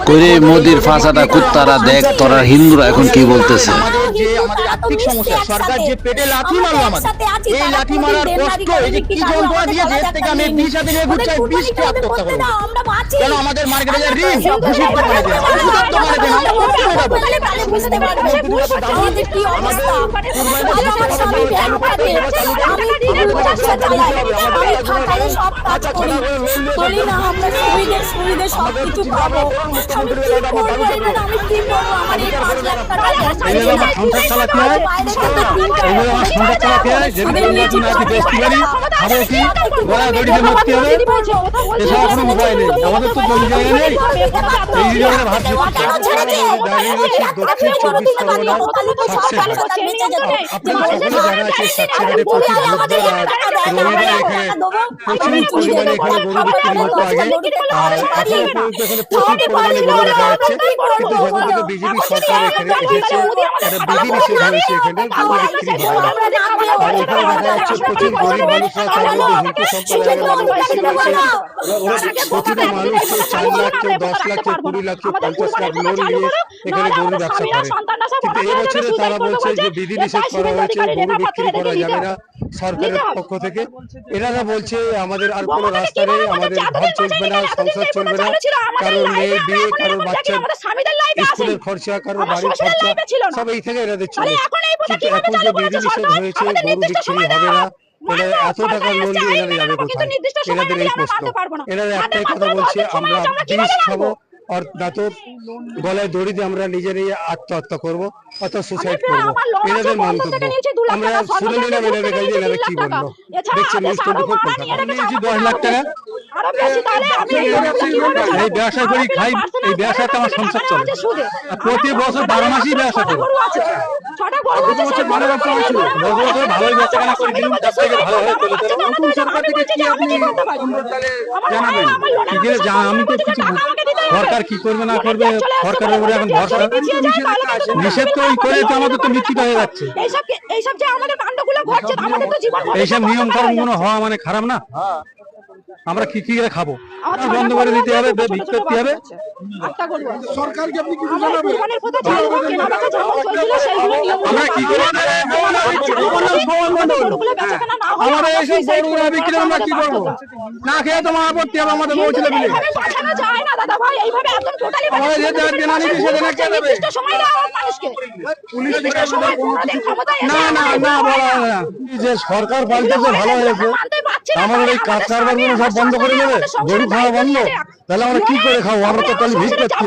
করে মোদির ফাঁসাটা কুত্তারা দেখ, তোরা হিন্দুরা এখন কি বলতেছে। আমাদের আর্থিক সমস্যা, সরকার যে পেটে লাথি মারলো আমাদের, এই লাথি মারার কষ্ট, এই যে কি যন্ত্রণা দিয়েছে, এর থেকে আমি 20 হাতে নিয়ে ঘুরছি, 20 কে আত্মহত্যা করবো। কেন আমাদের মার্কেটে যে ঋণ, ভুষির দোকানে দেন, ভুষির দোকানে দেন, আমরা করতে দেবো। আমাদের কি অবস্থা, আমার স্বামী ব্যাংক খাতে, আমি খাতায় সব কাজ করি না, আমরা সুবিধে সব কিছু পাবো। আমি কি করবো, আমি কি করবো, আমার এই 5 লাখ টাকা সংসার চালাতে হয়, সংসার চালাতে হয়, যেদিন বেশি পারি খাবো কি, গলা দড়িতে মরতে হবে, এসব কোনো উপায় নেই। আমাদের তো জমি জায়গা নেই, এই জায়গায় ভাবছি দক্ষিণ 24 পরগনার আপনাদের সকলে জানা আছে সাতক্ষীরাতে প্রতি বুধবার আর রবিবার এখানে প্রচুর পরিমাণে এখানে গরু বিক্রি হতো আগে, আর এখন পর্যন্ত এখানে প্রচুর পরিমাণে গরু দেখা যাচ্ছে। কিন্তু যখন থেকে বিজেপি সরকার এখানে এসেছে, একটা বিধি নিষেধ হয়েছে, এখানে গরু বিক্রি হবে না। আর এখানে দেখা যাচ্ছে প্রচুর গরিব মানুষরা, তার মধ্যে হিন্দু সম্প্রদায়ের মানুষ বেশি রয়েছে। প্রতিটা মানুষ কেউ 4 লাখ, কেউ 10 লাখ, কেউ 20 লাখ, কেউ 50 লাখ লোন নিয়ে এখানে গরু ব্যবসা করে। কিন্তু এবছরে তারা বলছে যে বিধি নিষেধ করা হয়েছে, গরু বিক্রি করা যাবে না সরকারের পক্ষ থেকে। এনারা বলছে আমাদের আর কোনো রাস্তা নেই, আমাদের ঘর চলবে না, সংসার চলবে না, কারোর মেয়ে বিয়ে, কারোর বাচ্চার স্কুলের খরচা, কারোর বাড়ির খরচা, সব এই থেকে এনাদের চলে। কিন্তু এখন যে বিধি নিষেধ হয়েছে, গরু বিক্রি হবে না, এনারা এত টাকা লোন দিয়ে এনারা যাবে কোথায়? এনাদের এই প্রশ্ন। এনারা একটাই কথা বলছে, আমরা বিষ খাবো আর দাঁত গলায় দড়ি দিয়ে আমরা নিজেরাই আত্মহত্যা করবো অথবা সুসাইড করবো, এনাদের মন্তব্য। আমরা শুনে নিলাম এনাদের কাছে এনারা কি বললো। দেখছেন নিউজ 24 কলকাতা। নিয়েছি 10 লাখ টাকা, এই ব্যবসা করি খাই, এই ব্যবসাতে আমার সংসার চলে। প্রতি বছর 12 মাসই ব্যবসা করি, গত বছর ভালো ব্যবসা হয়েছিল, গত বছর ভালোই বেচা কেনা করে দিলাম, ব্যবসাকে ভালোভাবে চলে চলে। নতুন সরকার থেকে কি আপনি জানাবেন? আমি তো কিছু সরকার কি করবে না করবে, সরকারের উপরে এখন ভরসা। নিষেধ তো করে তো আমাদের তো মৃত্যুটা হয়ে যাচ্ছে। এইসব নিয়ম কানুন গুলো হওয়া মানে খারাপ না? আমরা কি কি করে খাবো? বন্ধ করে দিতে হবে, বিক্রি করতে হবে। সরকারকে আপনি কিছু জানাবেন? আমরা কি করে আমাদের এইসব গরুগুলো বিক্রি আমরা কি করবো? না খেয়ে তো মারা পড়তে হবে আমাদের বউ ছেলে মিলে। আমাদের যেতে হবে না, নিতে সেখানে কে দেবে? না না না, বলা হয় না যে সরকার পাল্টেছে ভালো হয়েছে, আমাদের এই কাজ কারবার গুলো সব বন্ধ করে দেবে, গরু খাওয়া বন্ধ, তাহলে আমরা কি করে খাবো? আমরা তো তাহলে ভিড় করছি।